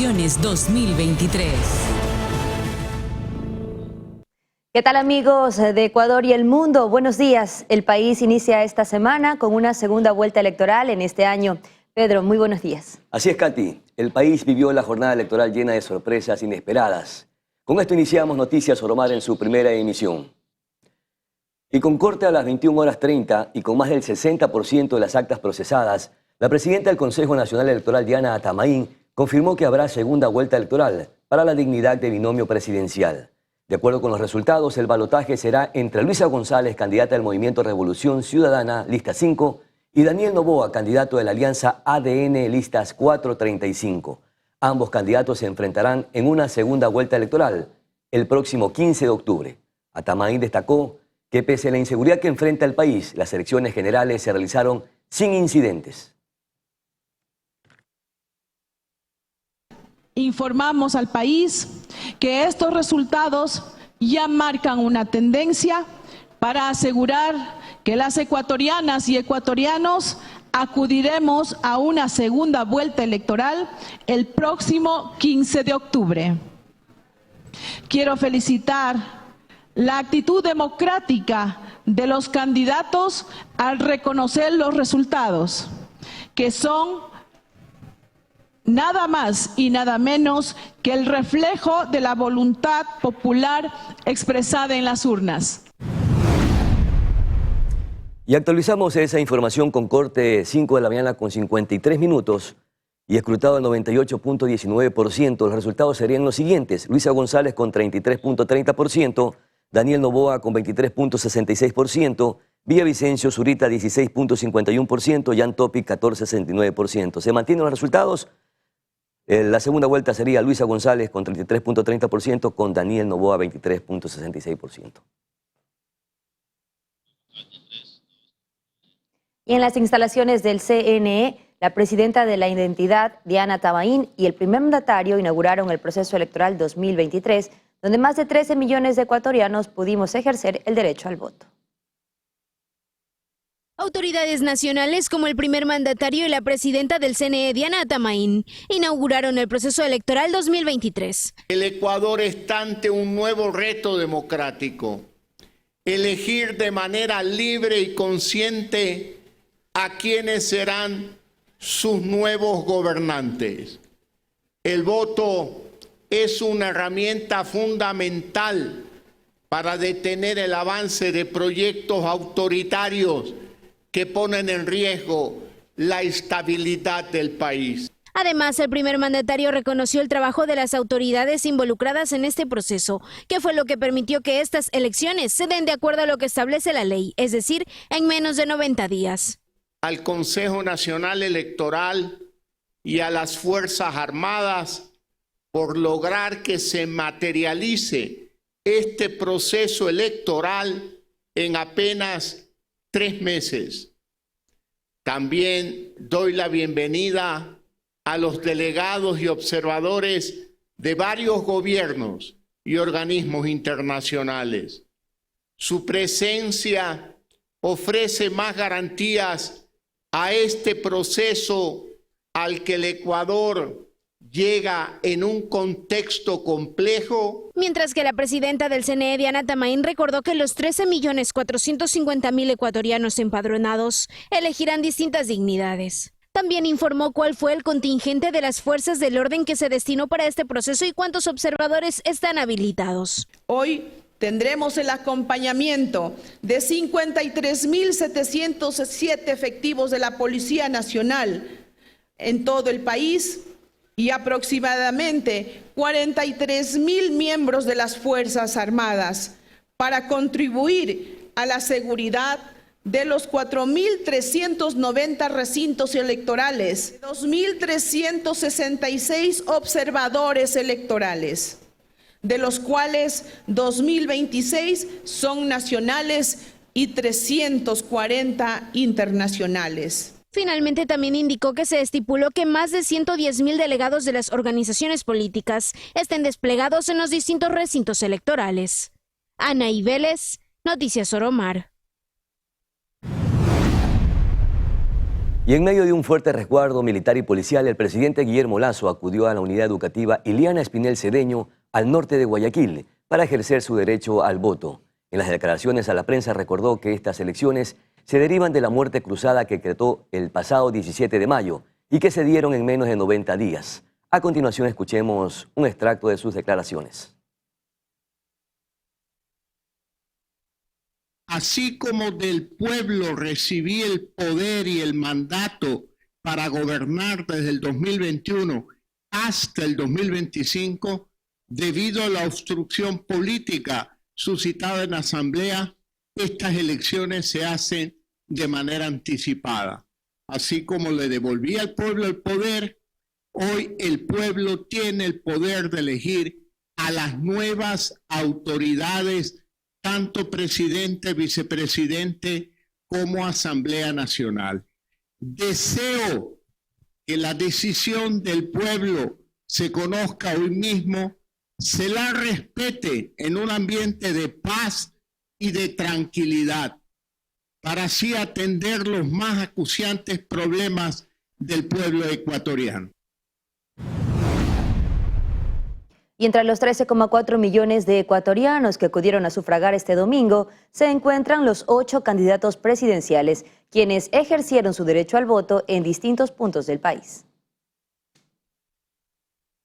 Elecciones 2023. ¿Qué tal, amigos de Ecuador y el mundo? Buenos días. El país inicia esta semana con una segunda vuelta electoral en este año. Pedro, muy buenos días. Así es, Katy. El país vivió la jornada electoral llena de sorpresas inesperadas. Con esto iniciamos Noticias Soromar en su primera emisión. Y con corte a las 21:30 y con más del 60% de las actas procesadas, la presidenta del Consejo Nacional Electoral, Diana Atamaín, confirmó que habrá segunda vuelta electoral para la dignidad de binomio presidencial. De acuerdo con los resultados, el balotaje será entre Luisa González, candidata del Movimiento Revolución Ciudadana, lista 5, y Daniel Noboa, candidato de la Alianza ADN, listas 435. Ambos candidatos se enfrentarán en una segunda vuelta electoral el próximo 15 de octubre. Atamaín destacó que pese a la inseguridad que enfrenta el país, las elecciones generales se realizaron sin incidentes. Informamos al país que estos resultados ya marcan una tendencia para asegurar que las ecuatorianas y ecuatorianos acudiremos a una segunda vuelta electoral el próximo 15 de octubre. Quiero felicitar la actitud democrática de los candidatos al reconocer los resultados, que son nada más y nada menos que el reflejo de la voluntad popular expresada en las urnas. Y actualizamos esa información con corte 5 de la mañana con 53 minutos y escrutado el 98.19%. Los resultados serían los siguientes: Luisa González con 33.30%, Daniel Noboa con 23.66%, Villavicencio Zurita 16.51%, Jan Topic 14.69%. ¿Se mantienen los resultados? La segunda vuelta sería Luisa González con 33.30%, con Daniel Noboa 23.66%. Y en las instalaciones del CNE, la presidenta de la Identidad, Diana Atamaín, y el primer mandatario inauguraron el proceso electoral 2023, donde más de 13 millones de ecuatorianos pudimos ejercer el derecho al voto. Autoridades nacionales como el primer mandatario y la presidenta del CNE, Diana Atamaín, inauguraron el proceso electoral 2023. El Ecuador está ante un nuevo reto democrático: elegir de manera libre y consciente a quienes serán sus nuevos gobernantes. El voto es una herramienta fundamental para detener el avance de proyectos autoritarios que ponen en riesgo la estabilidad del país. Además, el primer mandatario reconoció el trabajo de las autoridades involucradas en este proceso, que fue lo que permitió que estas elecciones se den de acuerdo a lo que establece la ley, es decir, en menos de 90 días. Al Consejo Nacional Electoral y a las Fuerzas Armadas por lograr que se materialice este proceso electoral en apenas 3 meses. También doy la bienvenida a los delegados y observadores de varios gobiernos y organismos internacionales. Su presencia ofrece más garantías a este proceso al que el Ecuador llega en un contexto complejo. Mientras que la presidenta del CNE, Diana Atamaín, recordó que los 13.450.000 ecuatorianos empadronados elegirán distintas dignidades. También informó cuál fue el contingente de las fuerzas del orden que se destinó para este proceso y cuántos observadores están habilitados. Hoy tendremos el acompañamiento de 53.707 efectivos de la Policía Nacional en todo el país y aproximadamente 43.000 miembros de las Fuerzas Armadas para contribuir a la seguridad de los 4.390 recintos electorales, 2.366 observadores electorales, de los cuales 2.026 son nacionales y 340 internacionales. Finalmente, también indicó que se estipuló que más de 110.000 delegados de las organizaciones políticas estén desplegados en los distintos recintos electorales. Anaí Vélez, Noticias Soromar. Y en medio de un fuerte resguardo militar y policial, el presidente Guillermo Lasso acudió a la unidad educativa Iliana Espinel Cedeño, al norte de Guayaquil, para ejercer su derecho al voto. En las declaraciones a la prensa recordó que estas elecciones se derivan de la muerte cruzada que decretó el pasado 17 de mayo y que se dieron en menos de 90 días. A continuación escuchemos un extracto de sus declaraciones. Así como del pueblo recibí el poder y el mandato para gobernar desde el 2021 hasta el 2025, debido a la obstrucción política suscitada en la Asamblea, estas elecciones se hacen de manera anticipada. Así como le devolví al pueblo el poder, hoy el pueblo tiene el poder de elegir a las nuevas autoridades, tanto presidente, vicepresidente, como Asamblea Nacional. Deseo que la decisión del pueblo se conozca hoy mismo, se la respete en un ambiente de paz y de tranquilidad, para así atender los más acuciantes problemas del pueblo ecuatoriano. Y entre los 13,4 millones de ecuatorianos que acudieron a sufragar este domingo, se encuentran los 8 candidatos presidenciales, quienes ejercieron su derecho al voto en distintos puntos del país.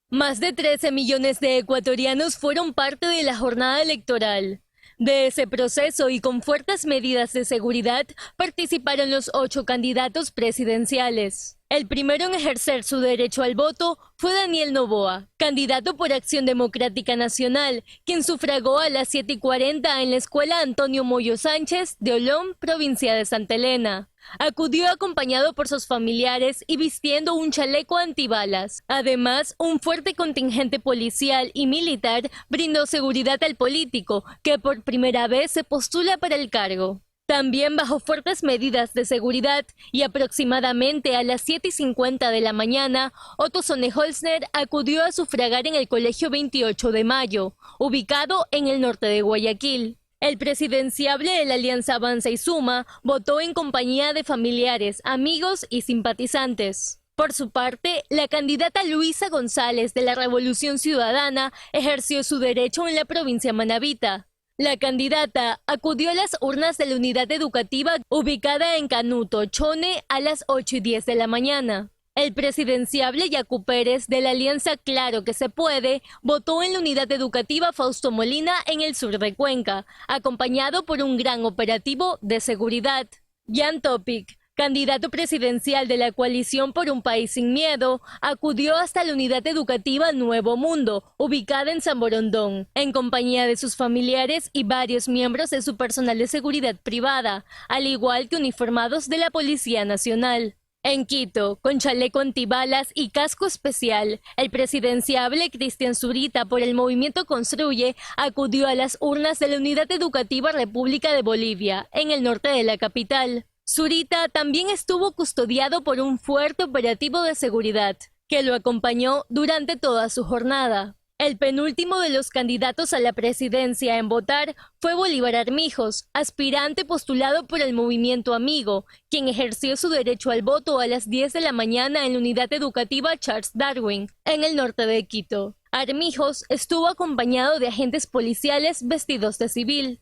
Más de 13 millones de ecuatorianos fueron parte de la jornada electoral. De ese proceso y con fuertes medidas de seguridad, participaron los 8 candidatos presidenciales. El primero en ejercer su derecho al voto fue Daniel Noboa, candidato por Acción Democrática Nacional, quien sufragó a las 7:40 en la Escuela Antonio Moyo Sánchez de Olón, provincia de Santa Elena. Acudió acompañado por sus familiares y vistiendo un chaleco antibalas. Además, un fuerte contingente policial y militar brindó seguridad al político, que por primera vez se postula para el cargo. También bajo fuertes medidas de seguridad y aproximadamente a las 7:50 de la mañana, Otto Sonne-Holzner acudió a sufragar en el Colegio 28 de Mayo, ubicado en el norte de Guayaquil. El presidenciable de la Alianza Avanza y Suma votó en compañía de familiares, amigos y simpatizantes. Por su parte, la candidata Luisa González de la Revolución Ciudadana ejerció su derecho en la provincia manabita. La candidata acudió a las urnas de la unidad educativa ubicada en Canuto, Chone, a las 8:10 de la mañana. El presidenciable Yacu Pérez de la Alianza Claro que se puede votó en la unidad educativa Fausto Molina en el sur de Cuenca, acompañado por un gran operativo de seguridad. Jan Topic, candidato presidencial de la coalición por un país sin miedo, acudió hasta la unidad educativa Nuevo Mundo, ubicada en San Borondón, en compañía de sus familiares y varios miembros de su personal de seguridad privada, al igual que uniformados de la Policía Nacional. En Quito, con chaleco antibalas y casco especial, el presidenciable Cristian Zurita por el Movimiento Construye acudió a las urnas de la Unidad Educativa República de Bolivia, en el norte de la capital. Zurita también estuvo custodiado por un fuerte operativo de seguridad, que lo acompañó durante toda su jornada. El penúltimo de los candidatos a la presidencia en votar fue Bolívar Armijos, aspirante postulado por el Movimiento Amigo, quien ejerció su derecho al voto a las 10 de la mañana en la unidad educativa Charles Darwin, en el norte de Quito. Armijos estuvo acompañado de agentes policiales vestidos de civil.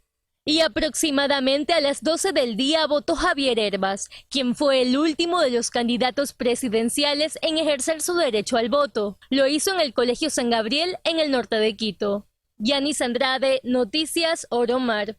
Y aproximadamente a las 12 del día votó Javier Herbas, quien fue el último de los candidatos presidenciales en ejercer su derecho al voto. Lo hizo en el Colegio San Gabriel, en el norte de Quito. Yanis Andrade, Noticias Oro Mar.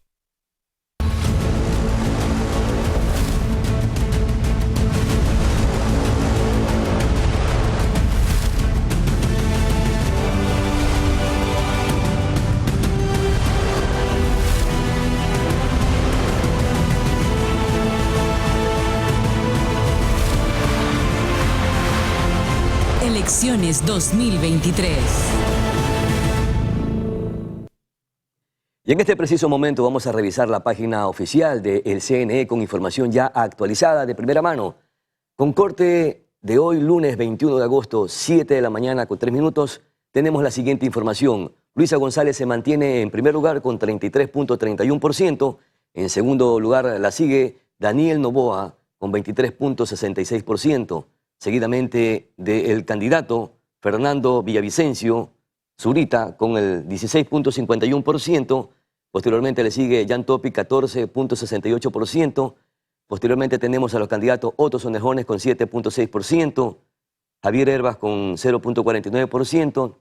Elecciones 2023. Y en este preciso momento vamos a revisar la página oficial del CNE con información ya actualizada de primera mano. Con corte de hoy, lunes 21 de agosto, 7 de la mañana con 3 minutos, tenemos la siguiente información. Luisa González se mantiene en primer lugar con 33.31%. En segundo lugar la sigue Daniel Noboa con 23.66%, seguidamente del candidato Fernando Villavicencio Zurita con el 16.51%, posteriormente le sigue Jan Topic 14.68%, posteriormente tenemos a los candidatos Otto Sonnejones con 7.6%, Javier Herbas con 0.49%,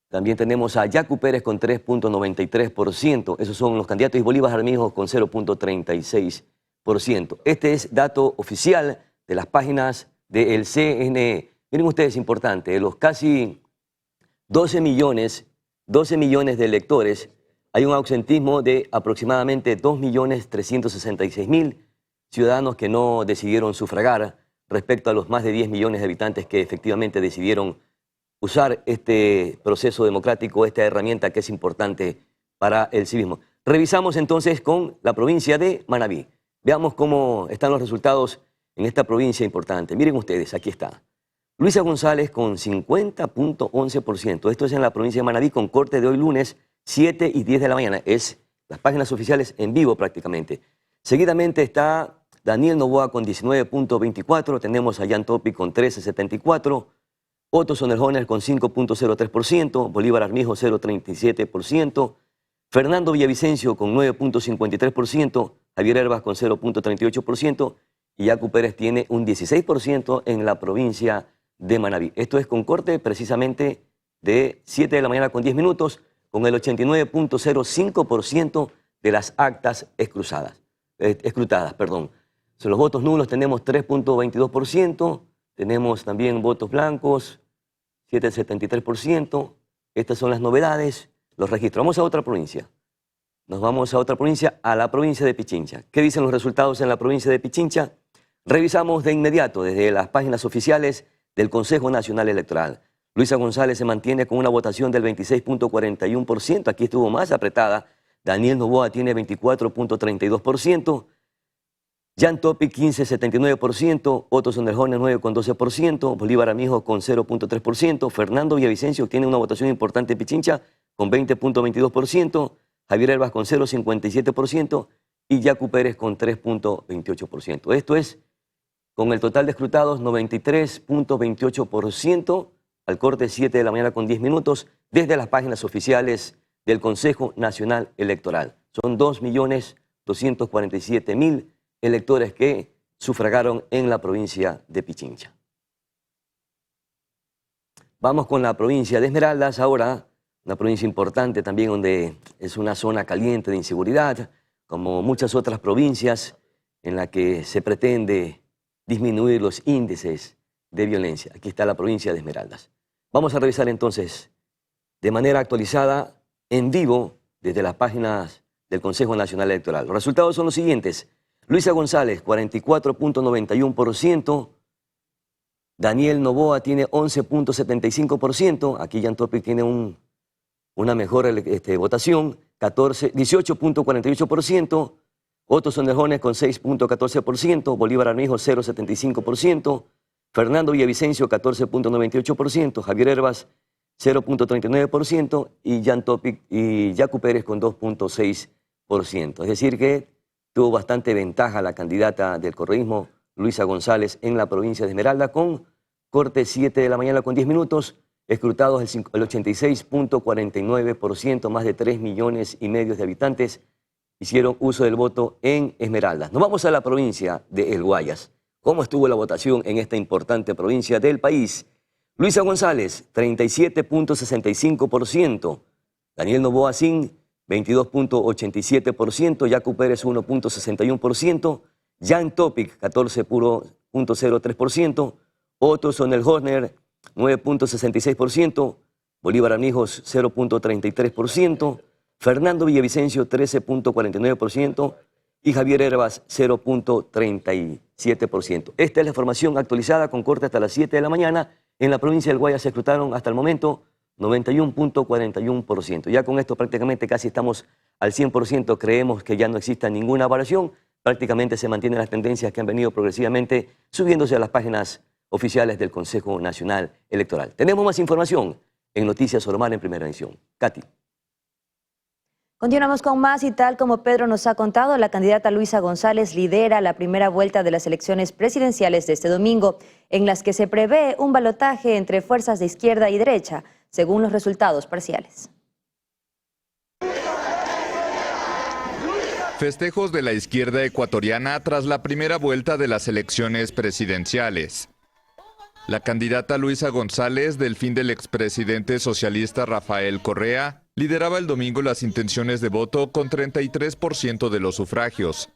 también tenemos a Yacu Pérez con 3.93%, esos son los candidatos, y Bolívar Armijo con 0.36%. Este es dato oficial de las páginas del CNE. Miren ustedes, importante, de los casi 12 millones de electores, hay un ausentismo de aproximadamente 2.366.000 ciudadanos que no decidieron sufragar respecto a los más de 10 millones de habitantes que efectivamente decidieron usar este proceso democrático, esta herramienta que es importante para el civismo. Revisamos entonces con la provincia de Manabí. Veamos cómo están los resultados en esta provincia importante. Miren ustedes, aquí está. Luisa González con 50.11%. Esto es en la provincia de Manabí con corte de hoy lunes 7 y 10 de la mañana. Es las páginas oficiales en vivo prácticamente. Seguidamente está Daniel Noboa con 19.24%. Tenemos a Jan Topic con 13.74%. Otto Sonnejones con 5.03%. Bolívar Armijo 0.37%. Fernando Villavicencio con 9.53%. Javier Herbas con 0.38%. Y Yacu Pérez tiene un 16% en la provincia de Manabí. Esto es con corte precisamente de 7 de la mañana con 10 minutos, con el 89.05% de las actas escrutadas. Sobre los votos nulos tenemos 3.22%, tenemos también votos blancos, 7.73%. Estas son las novedades, los registros. Vamos a otra provincia. Nos vamos a otra provincia, a la provincia de Pichincha. ¿Qué dicen los resultados en la provincia de Pichincha? Revisamos de inmediato desde las páginas oficiales del Consejo Nacional Electoral. Luisa González se mantiene con una votación del 26.41%. Aquí estuvo más apretada. Daniel Noboa tiene 24.32%. Jan Topic 15.79%. Otto Sonnejones 9.12%. Bolívar Armijo con 0.3%. Fernando Villavicencio tiene una votación importante en Pichincha con 20.22%. Javier Herbas con 0.57% y Yacu Pérez con 3.28%. Esto es con el total de escrutados 93.28% al corte 7 de la mañana con 10 minutos desde las páginas oficiales del Consejo Nacional Electoral. Son 2.247.000 electores que sufragaron en la provincia de Pichincha. Vamos con la provincia de Esmeraldas ahora, una provincia importante también donde es una zona caliente de inseguridad, como muchas otras provincias en la que se pretende disminuir los índices de violencia. Aquí está la provincia de Esmeraldas. Vamos a revisar entonces de manera actualizada, en vivo, desde las páginas del Consejo Nacional Electoral. Los resultados son los siguientes. Luisa González, 44.91%. Daniel Noboa tiene 11.75%. Aquí Jan Topic tiene una mejor votación, 18.48%. Otto Sonnejones con 6.14%, Bolívar Armijo 0.75%, Fernando Villavicencio 14.98%, Javier Herbas 0.39% y Jan Topic y Yacu Pérez con 2.6%. Es decir que tuvo bastante ventaja la candidata del correísmo, Luisa González, en la provincia de Esmeralda, con corte 7 de la mañana con 10 minutos, escrutados el 86.49%, más de 3,5 millones de habitantes hicieron uso del voto en Esmeraldas. Nos vamos a la provincia de El Guayas. ¿Cómo estuvo la votación en esta importante provincia del país? Luisa González, 37.65%. Daniel Noboa Sin, 22.87%. Yacu Pérez, 1.61%. Jan Topic, 14.03%. Otto Sonnejones, 9.66%. Bolívar Armijos, 0.33%. Fernando Villavicencio, 13.49%. Y Javier Herbas, 0.37%. Esta es la información actualizada con corte hasta las 7 de la mañana. En la provincia del Guayas se escrutaron hasta el momento 91.41%. Ya con esto prácticamente casi estamos al 100%. Creemos que ya no exista ninguna variación. Prácticamente se mantienen las tendencias que han venido progresivamente subiéndose a las páginas oficiales del Consejo Nacional Electoral. Tenemos más información en Noticias Oromar en primera edición. Katy. Continuamos con más y tal como Pedro nos ha contado, la candidata Luisa González lidera la primera vuelta de las elecciones presidenciales de este domingo, en las que se prevé un balotaje entre fuerzas de izquierda y derecha, según los resultados parciales. Festejos de la izquierda ecuatoriana tras la primera vuelta de las elecciones presidenciales. La candidata Luisa González, del fin del expresidente socialista Rafael Correa, lideraba el domingo las intenciones de voto con 33% de los sufragios.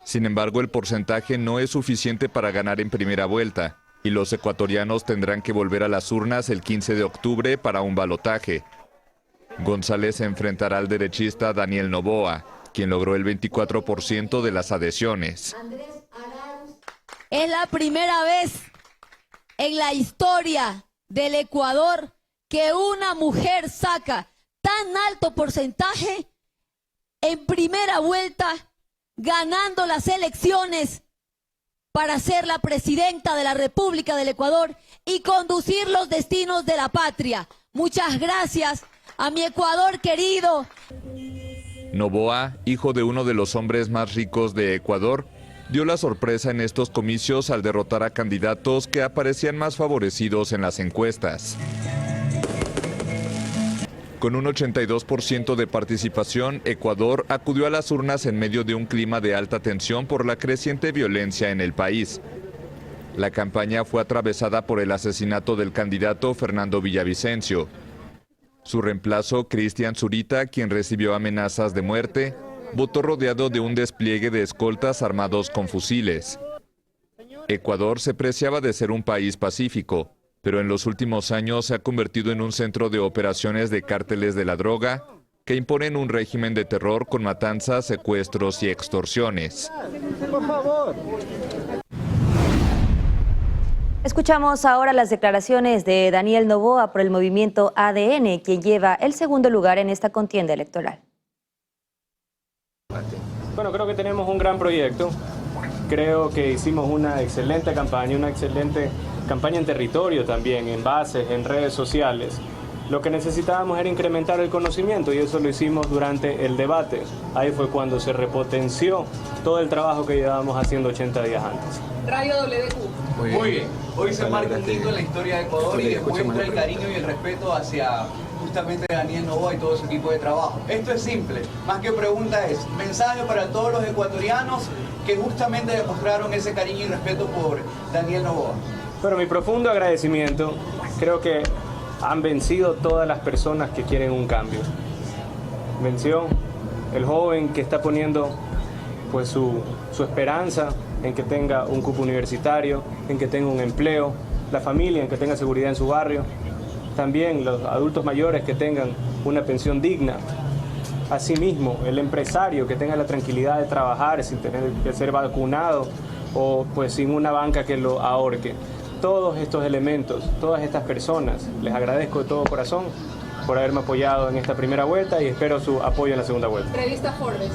Sin embargo, el porcentaje no es suficiente para ganar en primera vuelta, y los ecuatorianos tendrán que volver a las urnas el 15 de octubre para un balotaje. González se enfrentará al derechista Daniel Noboa, quien logró el 24% de las adhesiones. Es la primera vez en la historia del Ecuador que una mujer saca tan alto porcentaje en primera vuelta, ganando las elecciones para ser la presidenta de la República del Ecuador y conducir los destinos de la patria. Muchas gracias a mi Ecuador querido. Noboa, hijo de uno de los hombres más ricos de Ecuador, dio la sorpresa en estos comicios al derrotar a candidatos que aparecían más favorecidos en las encuestas. Con un 82% de participación, Ecuador acudió a las urnas en medio de un clima de alta tensión por la creciente violencia en el país. La campaña fue atravesada por el asesinato del candidato Fernando Villavicencio. Su reemplazo, Cristian Zurita, quien recibió amenazas de muerte, votó rodeado de un despliegue de escoltas armados con fusiles. Ecuador se preciaba de ser un país pacífico, pero en los últimos años se ha convertido en un centro de operaciones de cárteles de la droga que imponen un régimen de terror con matanzas, secuestros y extorsiones. Por favor. Escuchamos ahora las declaraciones de Daniel Noboa por el movimiento ADN, quien lleva el segundo lugar en esta contienda electoral. Bueno, creo que tenemos un gran proyecto. Creo que hicimos una excelente campaña en territorio también, en bases, en redes sociales. Lo que necesitábamos era incrementar el conocimiento y eso lo hicimos durante el debate. Ahí fue cuando se repotenció todo el trabajo que llevábamos haciendo 80 días antes. Radio WQ. Muy bien. Hoy se marca un hito en la historia de Ecuador y demuestra el cariño y el respeto hacia justamente Daniel Noboa y todo su equipo de trabajo. Esto es simple, más que pregunta es mensaje para todos los ecuatorianos que justamente demostraron ese cariño y respeto por Daniel Noboa. Pero mi profundo agradecimiento, creo que han vencido todas las personas que quieren un cambio. Venció el joven que está poniendo pues su esperanza en que tenga un cupo universitario, en que tenga un empleo, la familia en que tenga seguridad en su barrio, también los adultos mayores que tengan una pensión digna, asimismo el empresario que tenga la tranquilidad de trabajar sin tener que ser vacunado o pues sin una banca que lo ahorque. Todos estos elementos, todas estas personas, les agradezco de todo corazón por haberme apoyado en esta primera vuelta y espero su apoyo en la segunda vuelta. Revista Forbes.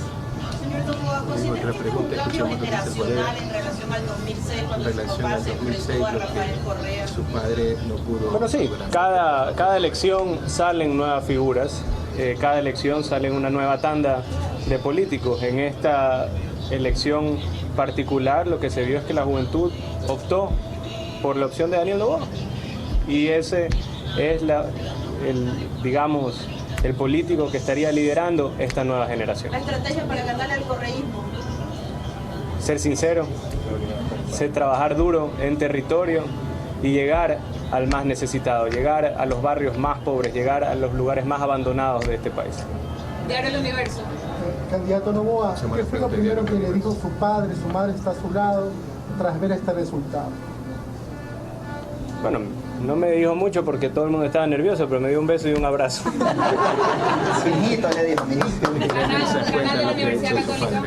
Señor Noboa, ¿considera usted un cambio generacional en relación al 2006 cuando su papá se enfrentó a Rafael Correa? Su padre no pudo... Bueno, sí, cada elección salen nuevas figuras, cada elección sale una nueva tanda de políticos. En esta elección particular lo que se vio es que la juventud optó por la opción de Daniel Noboa y ese es el político que estaría liderando esta nueva generación. La estrategia para ganarle al correísmo. Ser sincero, trabajar duro en territorio y llegar al más necesitado, llegar a los barrios más pobres, llegar a los lugares más abandonados de este país. Diario El Universo. Candidato Noboa, ¿qué fue lo primero que le dijo su padre, su madre está a su lado tras ver este resultado? Bueno, no me dijo mucho porque todo el mundo estaba nervioso, pero me dio un beso y un abrazo. Mijito, le dijo, mijito. Canal de la Universidad Católica.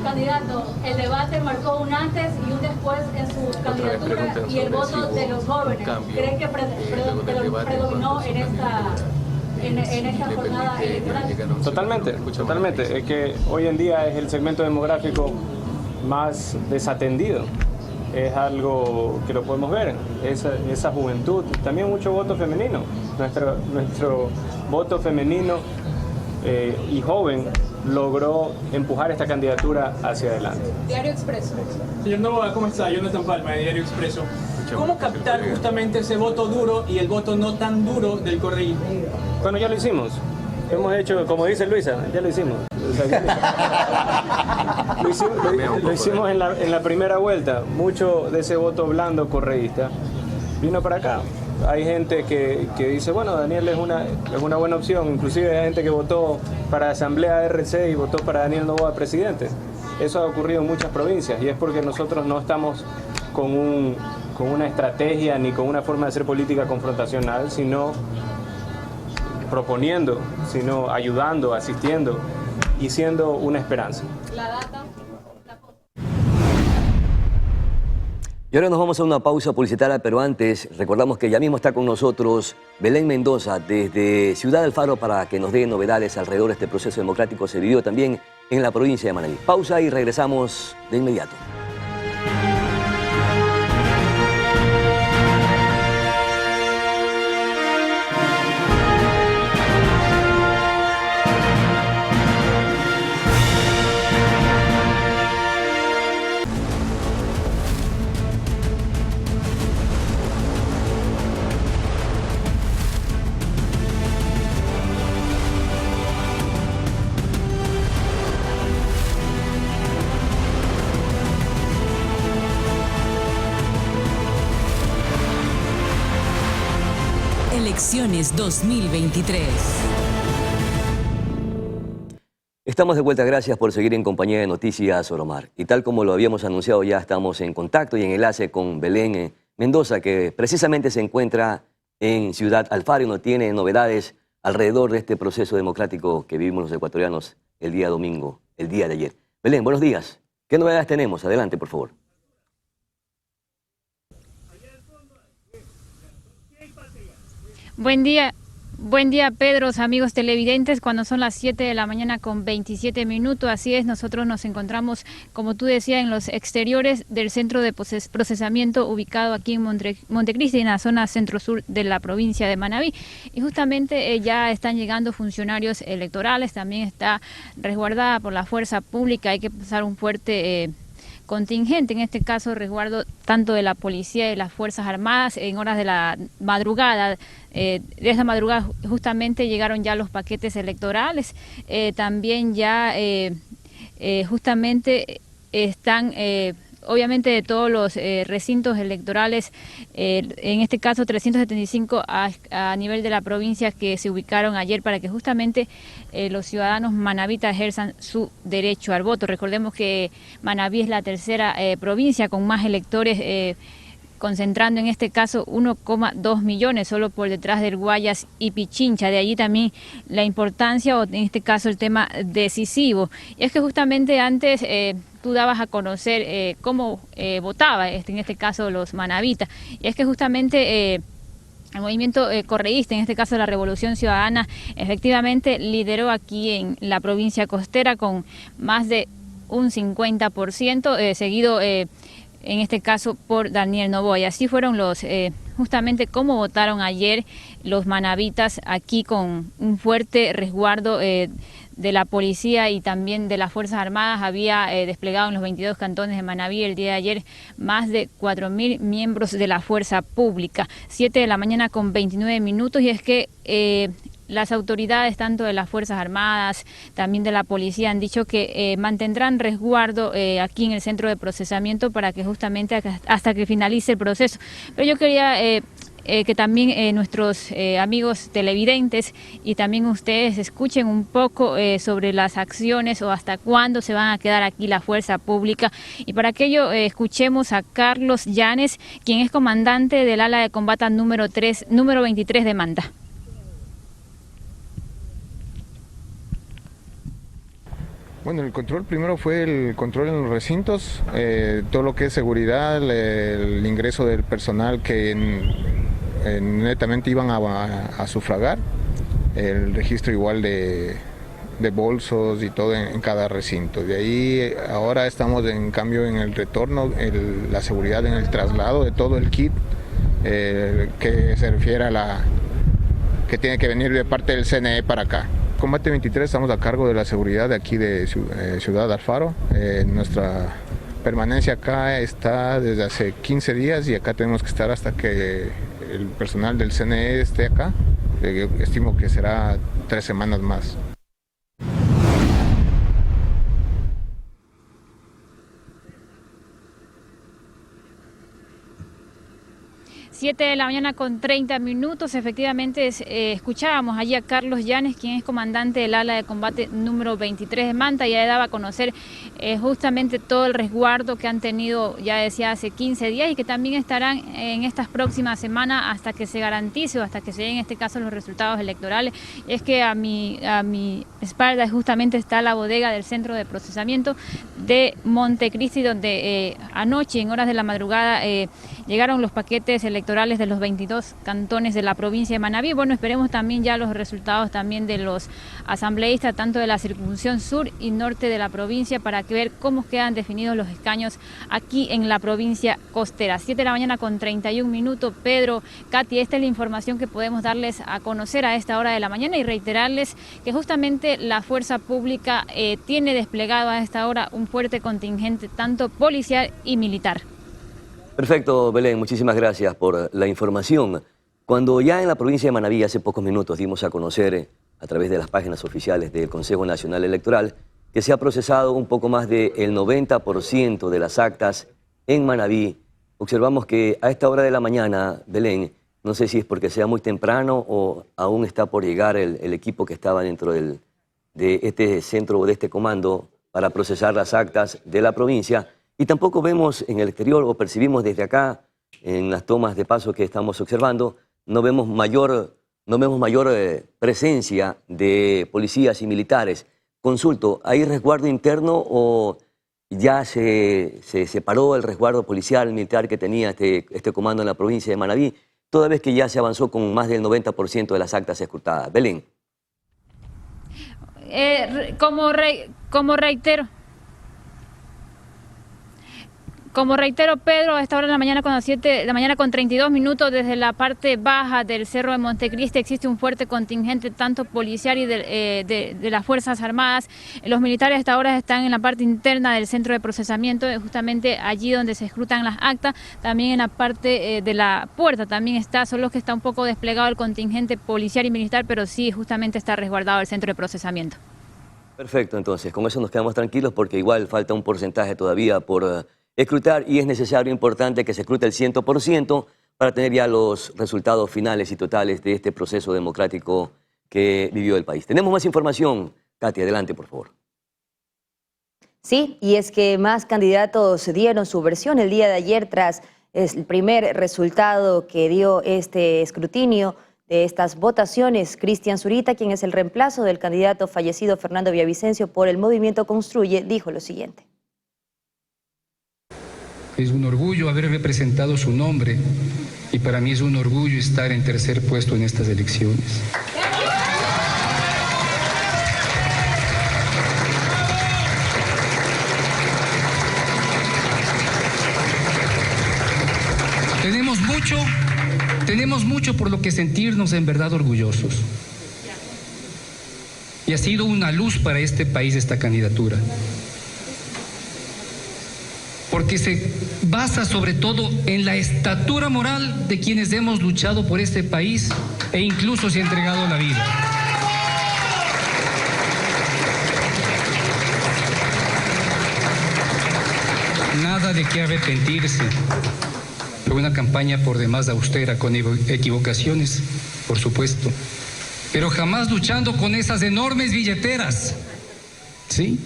Candidato, el debate marcó un antes y un después en su candidatura y el voto de los jóvenes. ¿Creen que predominó en esta jornada electoral? Totalmente. Es que hoy en día es el segmento demográfico más desatendido. Es algo que lo podemos ver, esa juventud. También mucho voto femenino. Nuestro voto femenino y joven logró empujar esta candidatura hacia adelante. Diario Expreso. Señor Novoa, ¿cómo está? Jonathan Palma, de Diario Expreso. ¿Cómo captar justamente ese voto duro y el voto no tan duro del correísmo? Bueno, ya lo hicimos. Hemos hecho, como dice Luisa, ya lo hicimos. Lo hicimos en la primera vuelta. Mucho de ese voto blando correísta vino para acá. Hay gente que dice, bueno, Daniel es una buena opción. Inclusive hay gente que votó para Asamblea RC y votó para Daniel Noboa presidente. Eso ha ocurrido en muchas provincias y es porque nosotros no estamos con una estrategia ni con una forma de hacer política confrontacional, sino proponiendo, sino ayudando, asistiendo y siendo una esperanza. La data. Y ahora nos vamos a una pausa publicitaria, pero antes recordamos que ya mismo está con nosotros Belén Mendoza desde Ciudad Alfaro para que nos dé novedades alrededor de este proceso democrático. Se vivió también en la provincia de Manabí. Pausa y regresamos de inmediato. Elecciones 2023. Estamos de vuelta, gracias por seguir en compañía de Noticias Oromar. Y tal como lo habíamos anunciado, ya estamos en contacto y en enlace con Belén Mendoza, que precisamente se encuentra en Ciudad Alfaro y nos tiene novedades alrededor de este proceso democrático que vivimos los ecuatorianos el día domingo, el día de ayer. Belén, buenos días. ¿Qué novedades tenemos? Adelante, por favor. Buen día Pedro, amigos televidentes, cuando son las 7 de la mañana con 27 minutos, así es, nosotros nos encontramos, como tú decías, en los exteriores del centro de procesamiento ubicado aquí en Montecristi, en la zona centro-sur de la provincia de Manabí, y justamente ya están llegando funcionarios electorales, también está resguardada por la fuerza pública, hay que pasar un fuerte contingente, en este caso resguardo tanto de la policía y de las Fuerzas Armadas en horas de la madrugada. De esa madrugada justamente llegaron ya los paquetes electorales, también ya justamente están obviamente de todos los recintos electorales, en este caso 375 a nivel de la provincia que se ubicaron ayer para que justamente los ciudadanos manabitas ejerzan su derecho al voto. Recordemos que Manabí es la tercera provincia con más electores, concentrando en este caso 1,2 millones, solo por detrás del Guayas y Pichincha. De allí también la importancia, o en este caso el tema decisivo. Y es que justamente antes tú dabas a conocer cómo votaba, en este caso los manabitas. Y es que justamente el movimiento correísta, en este caso la Revolución Ciudadana, efectivamente lideró aquí en la provincia costera con más de un 50%, seguido en este caso por Daniel Noboa. Y así fueron los justamente cómo votaron ayer los manabitas aquí con un fuerte resguardo de la policía y también de las Fuerzas Armadas. Había desplegado en los 22 cantones de Manabí el día de ayer más de 4.000 miembros de la fuerza pública. 7 de la mañana con 29 minutos y es que las autoridades, tanto de las Fuerzas Armadas, también de la policía, han dicho que mantendrán resguardo aquí en el centro de procesamiento para que justamente hasta que finalice el proceso. Pero yo quería que también nuestros amigos televidentes y también ustedes escuchen un poco sobre las acciones o hasta cuándo se van a quedar aquí la fuerza pública. Y para aquello escuchemos a Carlos Llanes, quien es comandante del ala de combate número 23 de Manta. Bueno, el control primero fue el control en los recintos, todo lo que es seguridad, el ingreso del personal que netamente iban a sufragar, el registro igual de bolsos y todo en cada recinto. De ahí ahora estamos en cambio en el retorno, la seguridad en el traslado de todo el kit que se refiere a que tiene que venir de parte del CNE para acá, Combate 23 estamos a cargo de la seguridad de aquí de Ciudad Alfaro. Nuestra permanencia acá está desde hace 15 días y acá tenemos que estar hasta que el personal del CNE esté acá. Estimo que será 3 semanas más. 7 de la mañana con 30 minutos, efectivamente escuchábamos allí a Carlos Llanes, quien es comandante del ala de combate número 23 de Manta, y ya daba a conocer justamente todo el resguardo que han tenido, ya decía, hace 15 días y que también estarán en estas próximas semanas hasta que se garantice o hasta que se den en este caso los resultados electorales. Es que a mi espalda justamente está la bodega del centro de procesamiento de Montecristi, donde anoche en horas de la madrugada llegaron los paquetes electorales de los 22 cantones de la provincia de Manabí. Bueno, esperemos también ya los resultados también de los asambleístas, tanto de la circunscripción sur y norte de la provincia, para ver cómo quedan definidos los escaños aquí en la provincia costera. 7 de la mañana con 31 minutos. Pedro, Katy, esta es la información que podemos darles a conocer a esta hora de la mañana y reiterarles que justamente la fuerza pública tiene desplegado a esta hora un fuerte contingente tanto policial y militar. Perfecto, Belén, muchísimas gracias por la información. Cuando ya en la provincia de Manabí hace pocos minutos dimos a conocer a través de las páginas oficiales del Consejo Nacional Electoral que se ha procesado un poco más del 90% de las actas en Manabí, observamos que a esta hora de la mañana, Belén, no sé si es porque sea muy temprano o aún está por llegar el equipo que estaba dentro de este centro o de este comando para procesar las actas de la provincia. Y tampoco vemos en el exterior o percibimos desde acá, en las tomas de paso que estamos observando, no vemos mayor presencia de policías y militares. Consulto, ¿hay resguardo interno o ya se separó el resguardo policial militar que tenía este comando en la provincia de Manabí, toda vez que ya se avanzó con más del 90% de las actas escrutadas? Belén. Como reitero, Pedro, a esta hora de la mañana, con las 7 de la mañana con 32 minutos, desde la parte baja del Cerro de Montecristi existe un fuerte contingente tanto policial y de las Fuerzas Armadas. Los militares a esta hora están en la parte interna del centro de procesamiento, justamente allí donde se escrutan las actas. También en la parte de la puerta también está, solo que está un poco desplegado el contingente policial y militar, pero sí justamente está resguardado el centro de procesamiento. Perfecto, entonces, con eso nos quedamos tranquilos porque igual falta un porcentaje todavía por escrutar y es necesario, importante que se escrute el 100% para tener ya los resultados finales y totales de este proceso democrático que vivió el país. Tenemos más información. Katy, adelante, por favor. Sí, y es que más candidatos dieron su versión el día de ayer tras el primer resultado que dio este escrutinio de estas votaciones. Cristian Zurita, quien es el reemplazo del candidato fallecido Fernando Villavicencio por el Movimiento Construye, dijo lo siguiente. Es un orgullo haber representado su nombre y para mí es un orgullo estar en tercer puesto en estas elecciones. Tenemos mucho por lo que sentirnos en verdad orgullosos. Y ha sido una luz para este país esta candidatura. Porque se basa sobre todo en la estatura moral de quienes hemos luchado por este país e incluso se ha entregado la vida. Nada de qué arrepentirse. Fue una campaña por demás austera, con equivocaciones, por supuesto, pero jamás luchando con esas enormes billeteras, ¿sí?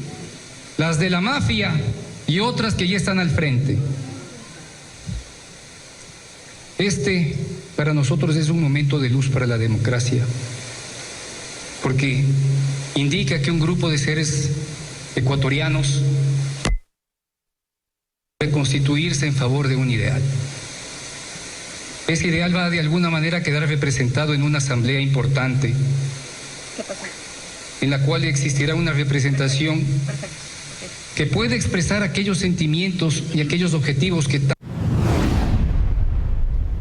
Las de la mafia y otras que ya están al frente. Este, para nosotros, es un momento de luz para la democracia, porque indica que un grupo de seres ecuatorianos debe constituirse en favor de un ideal. Ese ideal va de alguna manera a quedar representado en una asamblea importante, en la cual existirá una representación que puede expresar aquellos sentimientos y aquellos objetivos que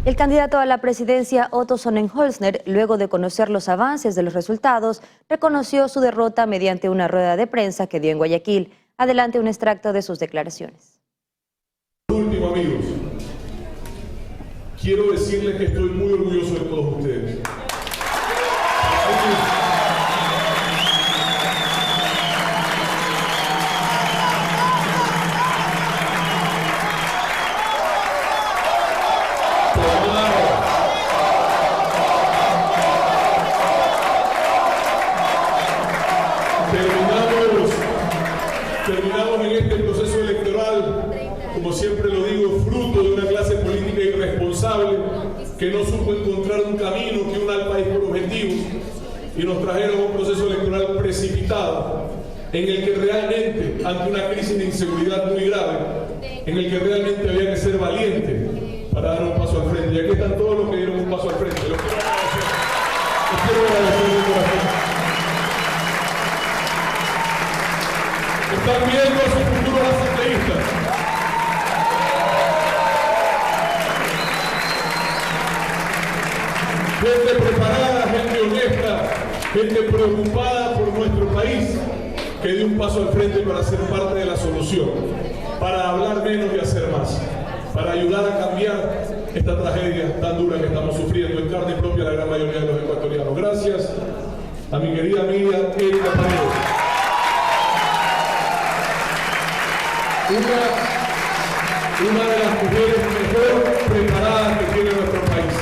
El candidato a la presidencia, Otto Sonnenholzner, luego de conocer los avances de los resultados, reconoció su derrota mediante una rueda de prensa que dio en Guayaquil. Adelante un extracto de sus declaraciones. Por último, amigos, quiero decirles que estoy muy orgulloso de todos ustedes. Terminamos en este proceso electoral, como siempre lo digo, fruto de una clase política irresponsable que no supo encontrar un camino, que una al país por objetivos, y nos trajeron un proceso electoral precipitado, en el que realmente, ante una crisis de inseguridad muy grave, en el que realmente había que ser valiente para dar un paso al frente. Y aquí están todos los que dieron un paso al frente. Los quiero agradecer. Los quiero agradecer de corazón. Están viendo a sus futuros asambleístas. Gente preparada, gente honesta, gente preocupada por nuestro país, que dio un paso al frente para ser parte de la solución, para hablar menos y hacer más, para ayudar a cambiar esta tragedia tan dura que estamos sufriendo en carne propia la gran mayoría de los ecuatorianos. Gracias a mi querida amiga Erika Paredes. Una de las mujeres mejor preparadas que tiene nuestro país,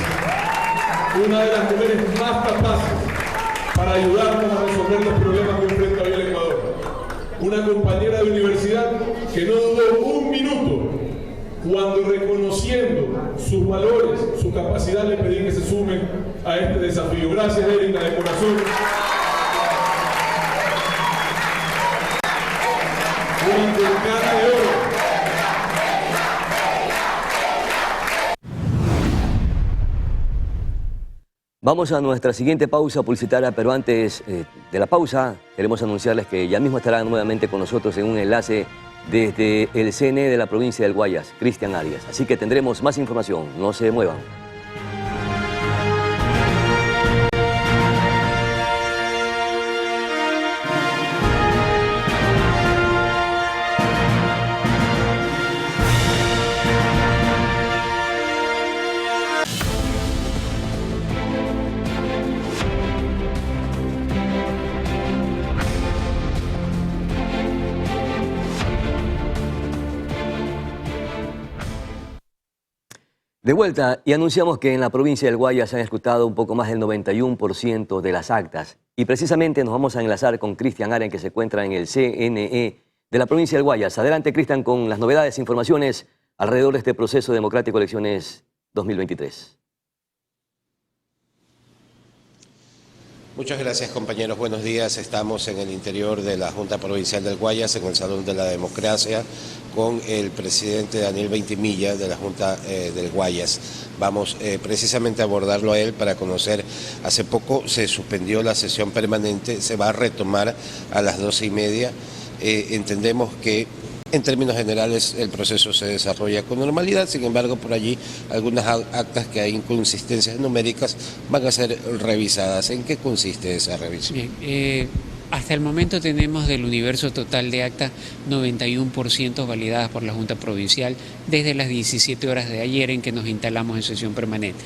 una de las mujeres más capaces para ayudarnos a resolver los problemas que enfrenta hoy el Ecuador, una compañera de universidad que no dudó un minuto cuando, reconociendo sus valores, su capacidad, le pedí que se sumen a este desafío. Gracias, Erika, de corazón. Una cara de oro. Vamos a nuestra siguiente pausa publicitaria, pero antes de la pausa queremos anunciarles que ya mismo estará nuevamente con nosotros en un enlace desde el CNE de la provincia del Guayas, Cristian Arias. Así que tendremos más información, no se muevan. De vuelta, y anunciamos que en la provincia del Guayas se han escrutado un poco más del 91% de las actas. Y precisamente nos vamos a enlazar con Cristian Arias, que se encuentra en el CNE de la provincia del Guayas. Adelante, Cristian, con las novedades e informaciones alrededor de este proceso democrático de elecciones 2023. Muchas gracias, compañeros. Buenos días. Estamos en el interior de la Junta Provincial del Guayas, en el Salón de la Democracia, con el presidente Daniel Veintimilla de la Junta del Guayas. Vamos precisamente a abordarlo a él para conocer. Hace poco se suspendió la sesión permanente, se va a retomar a las 12:30. Entendemos que en términos generales el proceso se desarrolla con normalidad, sin embargo por allí algunas actas que hay inconsistencias numéricas van a ser revisadas. ¿En qué consiste esa revisión? Bien, hasta el momento tenemos del universo total de actas 91% validadas por la Junta Provincial desde las 17 horas de ayer en que nos instalamos en sesión permanente.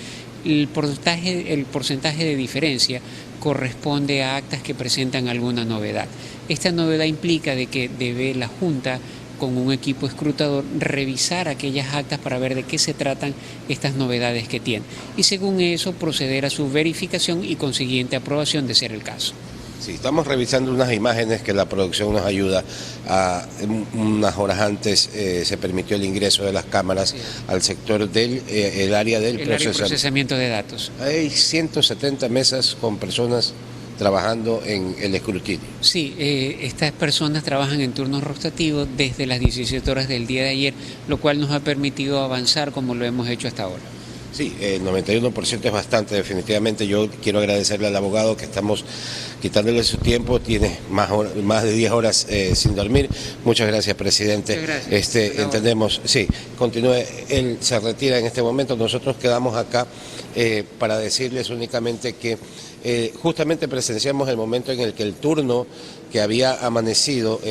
El porcentaje de diferencia corresponde a actas que presentan alguna novedad. Esta novedad implica de que debe la Junta, con un equipo escrutador, revisar aquellas actas para ver de qué se tratan estas novedades que tienen. Y según eso, proceder a su verificación y consiguiente aprobación de ser el caso. Sí, estamos revisando unas imágenes que la producción nos ayuda a. Unas horas antes se permitió el ingreso de las cámaras al sector del el área del procesamiento de datos. Hay 170 mesas con personas trabajando en el escrutinio. Sí, estas personas trabajan en turnos rotativos desde las 17 horas del día de ayer, lo cual nos ha permitido avanzar como lo hemos hecho hasta ahora. Sí, el 91% es bastante, definitivamente. Yo quiero agradecerle al abogado que estamos quitándole su tiempo, tiene más de 10 horas sin dormir. Muchas gracias, presidente. Muchas gracias. Entendemos, sí, continúe, él se retira en este momento, nosotros quedamos acá para decirles únicamente que justamente presenciamos el momento en el que el turno que había amanecido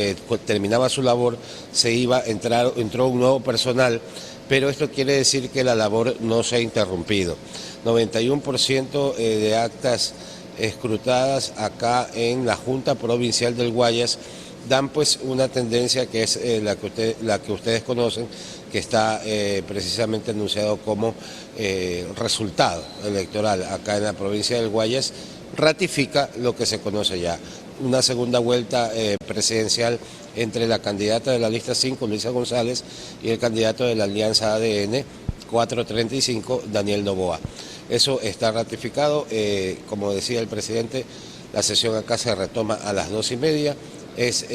terminaba su labor, entró un nuevo personal, pero esto quiere decir que la labor no se ha interrumpido. 91% de actas escrutadas acá en la Junta Provincial del Guayas dan pues una tendencia que es la que ustedes conocen, que está precisamente anunciado como resultado electoral acá en la provincia del Guayas, ratifica lo que se conoce ya. Una segunda vuelta presidencial entre la candidata de la lista 5, Luisa González, y el candidato de la alianza ADN 435, Daniel Noboa. Eso está ratificado, como decía el presidente, la sesión acá se retoma a las 2:30, es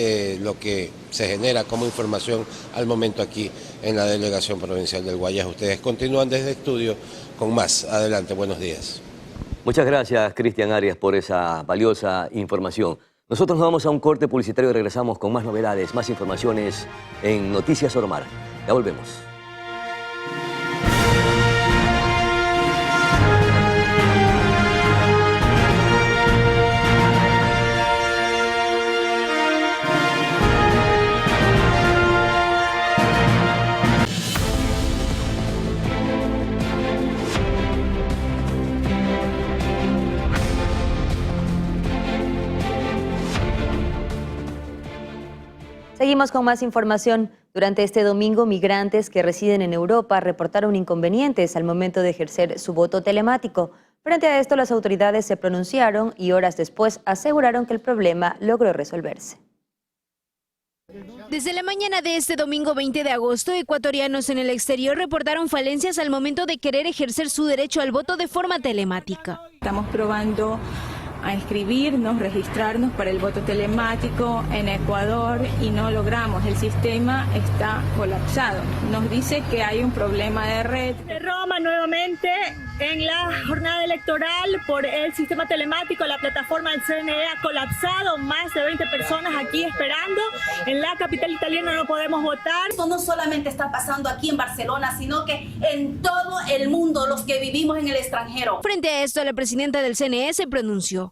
lo que se genera como información al momento aquí en la Delegación Provincial del Guayas. Ustedes continúan desde estudio con más. Adelante, buenos días. Muchas gracias, Cristian Arias, por esa valiosa información. Nosotros nos vamos a un corte publicitario y regresamos con más novedades, más informaciones en Noticias Oromar. Ya volvemos. Seguimos con más información. Durante este domingo, migrantes que residen en Europa reportaron inconvenientes al momento de ejercer su voto telemático. Frente a esto, las autoridades se pronunciaron y horas después aseguraron que el problema logró resolverse. Desde la mañana de este domingo 20 de agosto, ecuatorianos en el exterior reportaron falencias al momento de querer ejercer su derecho al voto de forma telemática. Estamos probando a inscribirnos, registrarnos para el voto telemático en Ecuador y no logramos. El sistema está colapsado. Nos dice que hay un problema de red. De Roma nuevamente en la jornada electoral por el sistema telemático. La plataforma del CNE ha colapsado. Más de 20 personas aquí esperando. En la capital italiana no podemos votar. Esto no solamente está pasando aquí en Barcelona, sino que en todo el mundo, los que vivimos en el extranjero. Frente a esto, la presidenta del CNE se pronunció.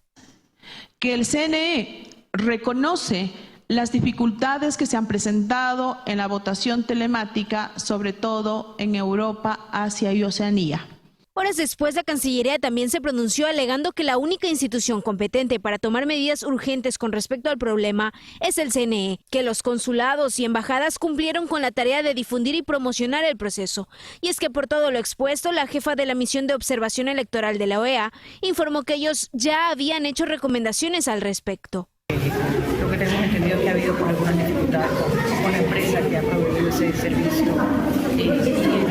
Que el CNE reconoce las dificultades que se han presentado en la votación telemática, sobre todo en Europa, Asia y Oceanía. Horas después, la Cancillería también se pronunció alegando que la única institución competente para tomar medidas urgentes con respecto al problema es el CNE, que los consulados y embajadas cumplieron con la tarea de difundir y promocionar el proceso. Y es que por todo lo expuesto, la jefa de la misión de observación electoral de la OEA informó que ellos ya habían hecho recomendaciones al respecto. Lo que tenemos entendido es que ha habido algunas dificultades con la empresa que ha proveído ese servicio y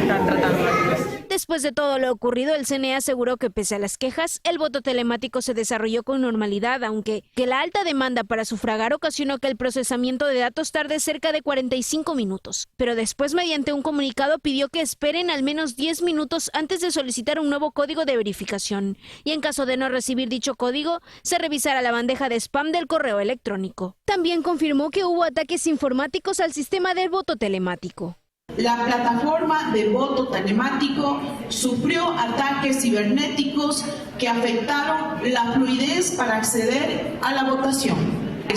están tratando de... Después de todo lo ocurrido, el CNE aseguró que pese a las quejas, el voto telemático se desarrolló con normalidad, aunque que la alta demanda para sufragar ocasionó que el procesamiento de datos tarde cerca de 45 minutos. Pero después, mediante un comunicado, pidió que esperen al menos 10 minutos antes de solicitar un nuevo código de verificación. Y en caso de no recibir dicho código, se revisará la bandeja de spam del correo electrónico. También confirmó que hubo ataques informáticos al sistema del voto telemático. La plataforma de voto telemático sufrió ataques cibernéticos que afectaron la fluidez para acceder a la votación.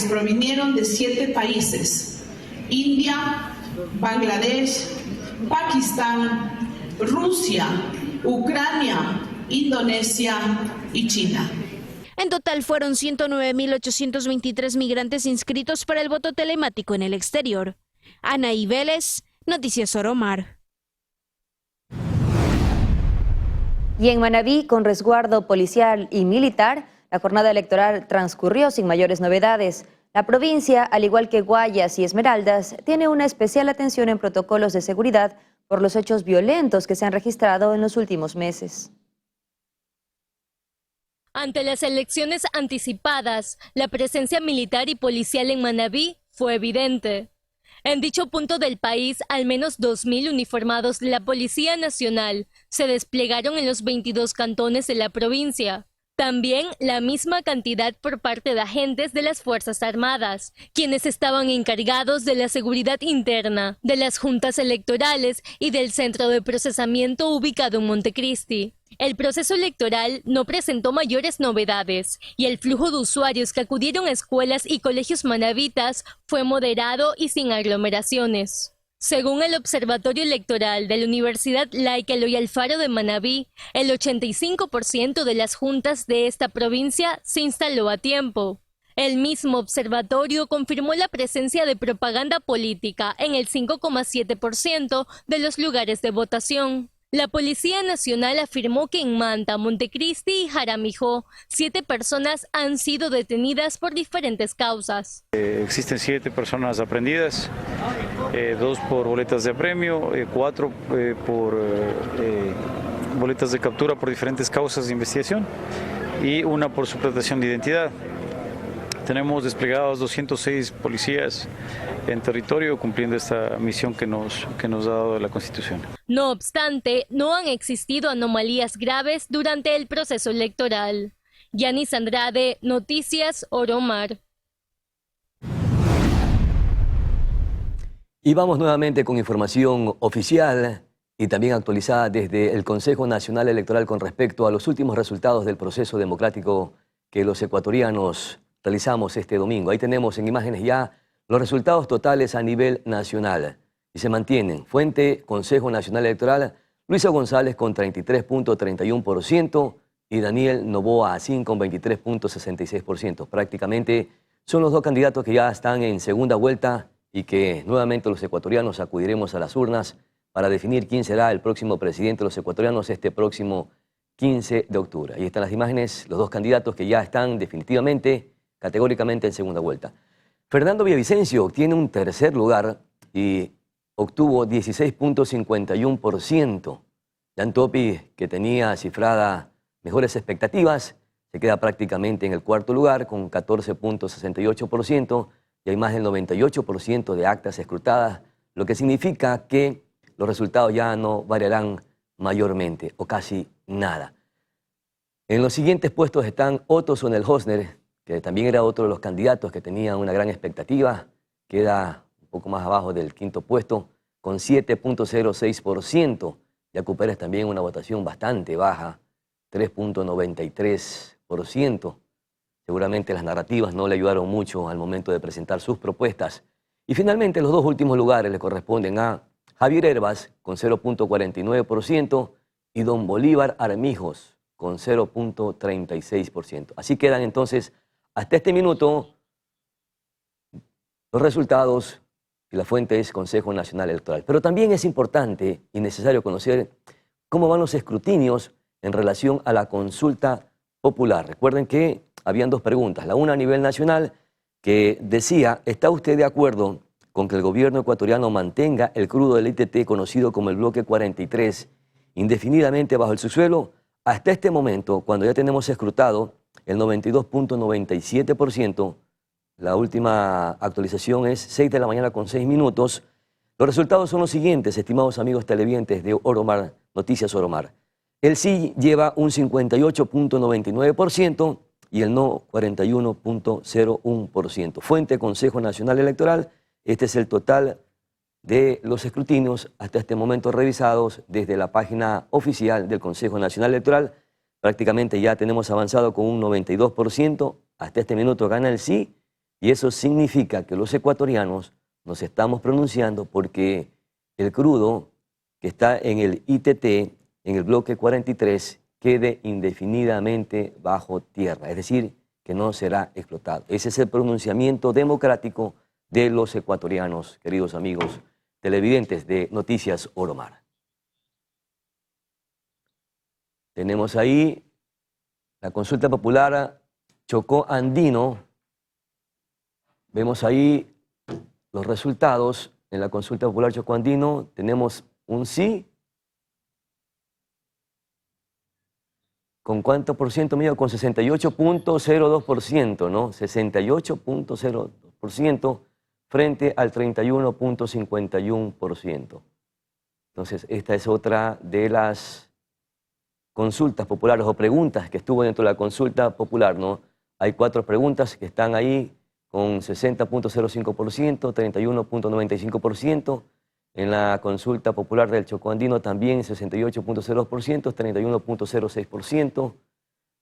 Provinieron de 7 países: India, Bangladesh, Pakistán, Rusia, Ucrania, Indonesia y China. En total fueron 109.823 migrantes inscritos para el voto telemático en el exterior. Anaí Vélez, Noticias Oromar. Y en Manabí, con resguardo policial y militar, la jornada electoral transcurrió sin mayores novedades. La provincia, al igual que Guayas y Esmeraldas, tiene una especial atención en protocolos de seguridad por los hechos violentos que se han registrado en los últimos meses. Ante las elecciones anticipadas, la presencia militar y policial en Manabí fue evidente. En dicho punto del país, al menos 2.000 uniformados de la Policía Nacional se desplegaron en los 22 cantones de la provincia. También la misma cantidad por parte de agentes de las Fuerzas Armadas, quienes estaban encargados de la seguridad interna, de las juntas electorales y del centro de procesamiento ubicado en Montecristi. El proceso electoral no presentó mayores novedades y el flujo de usuarios que acudieron a escuelas y colegios manavitas fue moderado y sin aglomeraciones. Según el Observatorio Electoral de la Universidad Laica Eloy Alfaro de Manabí, el 85% de las juntas de esta provincia se instaló a tiempo. El mismo observatorio confirmó la presencia de propaganda política en el 5,7% de los lugares de votación. La Policía Nacional afirmó que en Manta, Montecristi y Jaramijó, 7 personas han sido detenidas por diferentes causas. Existen 7 personas aprehendidas, 2 por boletas de apremio, 4 por boletas de captura por diferentes causas de investigación y 1 por suplantación de identidad. Tenemos desplegados 206 policías en territorio cumpliendo esta misión que nos ha dado la Constitución. No obstante, no han existido anomalías graves durante el proceso electoral. Yanis Andrade, Noticias Oromar. Y vamos nuevamente con información oficial y también actualizada desde el Consejo Nacional Electoral con respecto a los últimos resultados del proceso democrático que los ecuatorianos realizamos este domingo. Ahí tenemos en imágenes ya los resultados totales a nivel nacional y se mantienen. Fuente Consejo Nacional Electoral, Luisa González con 33.31% y Daniel Noboa Asín con 23.66%. Prácticamente son los dos candidatos que ya están en segunda vuelta y que nuevamente los ecuatorianos acudiremos a las urnas para definir quién será el próximo presidente de los ecuatorianos este próximo 15 de octubre. Ahí están las imágenes, los dos candidatos que ya están definitivamente, categóricamente en segunda vuelta. Fernando Villavicencio obtiene un tercer lugar y obtuvo 16.51%. Jan Topi, que tenía cifrada mejores expectativas, se queda prácticamente en el cuarto lugar con 14.68% y hay más del 98% de actas escrutadas, lo que significa que los resultados ya no variarán mayormente o casi nada. En los siguientes puestos están Otto Sonel-Hosner, que también era otro de los candidatos que tenía una gran expectativa, queda un poco más abajo del quinto puesto, con 7.06%. Yacu Pérez también una votación bastante baja, 3.93%. Seguramente las narrativas no le ayudaron mucho al momento de presentar sus propuestas. Y finalmente los dos últimos lugares le corresponden a Javier Herbas, con 0.49%, y Don Bolívar Armijos, con 0.36%. Así quedan entonces hasta este minuto los resultados y la fuente es Consejo Nacional Electoral. Pero también es importante y necesario conocer cómo van los escrutinios en relación a la consulta popular. Recuerden que habían dos preguntas. La una a nivel nacional que decía, ¿está usted de acuerdo con que el gobierno ecuatoriano mantenga el crudo del ITT conocido como el bloque 43 indefinidamente bajo el subsuelo? Hasta este momento, cuando ya tenemos escrutado el 92.97%, la última actualización es 6 de la mañana con 6 minutos. Los resultados son los siguientes, estimados amigos televidentes de Oromar, Noticias Oromar. El sí lleva un 58.99% y el no 41.01%. Fuente Consejo Nacional Electoral, este es el total de los escrutinios hasta este momento revisados desde la página oficial del Consejo Nacional Electoral. Prácticamente ya tenemos avanzado con un 92%, hasta este minuto gana el sí, y eso significa que los ecuatorianos nos estamos pronunciando porque el crudo que está en el ITT, en el bloque 43, quede indefinidamente bajo tierra, es decir, que no será explotado. Ese es el pronunciamiento democrático de los ecuatorianos, queridos amigos televidentes de Noticias Oromar. Tenemos ahí la consulta popular Chocó Andino. Vemos ahí los resultados en la consulta popular Chocó Andino. Tenemos un sí. ¿Con cuánto por ciento, amigo? Con 68.02%, ¿no? 68.02%. frente al 31.51%. Entonces, esta es otra de las consultas populares o preguntas que estuvo dentro de la consulta popular, ¿no? Hay 4 preguntas que están ahí con 60.05%, 31.95%. En la consulta popular del Chocó Andino también 68.02%, 31.06%.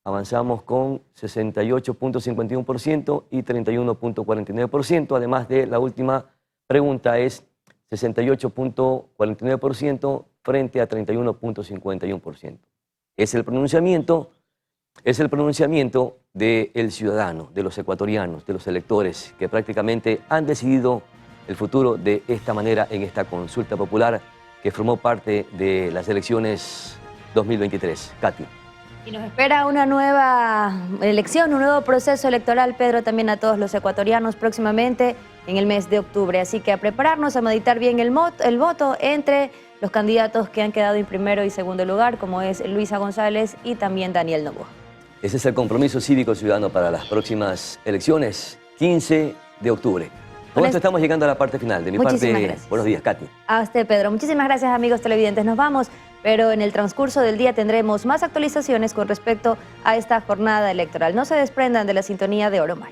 Avanzamos con 68.51% y 31.49%. Además de la última pregunta es 68.49% frente a 31.51%. Es el pronunciamiento del ciudadano, de los ecuatorianos, de los electores, que prácticamente han decidido el futuro de esta manera en esta consulta popular que formó parte de las elecciones 2023. Katy. Y nos espera una nueva elección, un nuevo proceso electoral, Pedro, también a todos los ecuatorianos próximamente en el mes de octubre. Así que a prepararnos, a meditar bien el voto entre los candidatos que han quedado en primero y segundo lugar, como es Luisa González y también Daniel Noboa. Ese es el compromiso cívico ciudadano para las próximas elecciones, 15 de octubre. Con esto estamos llegando a la parte final. De mi parte, gracias. Buenos días, Katy. A usted, Pedro. Muchísimas gracias, amigos televidentes. Nos vamos, pero en el transcurso del día tendremos más actualizaciones con respecto a esta jornada electoral. No se desprendan de la sintonía de Oromar.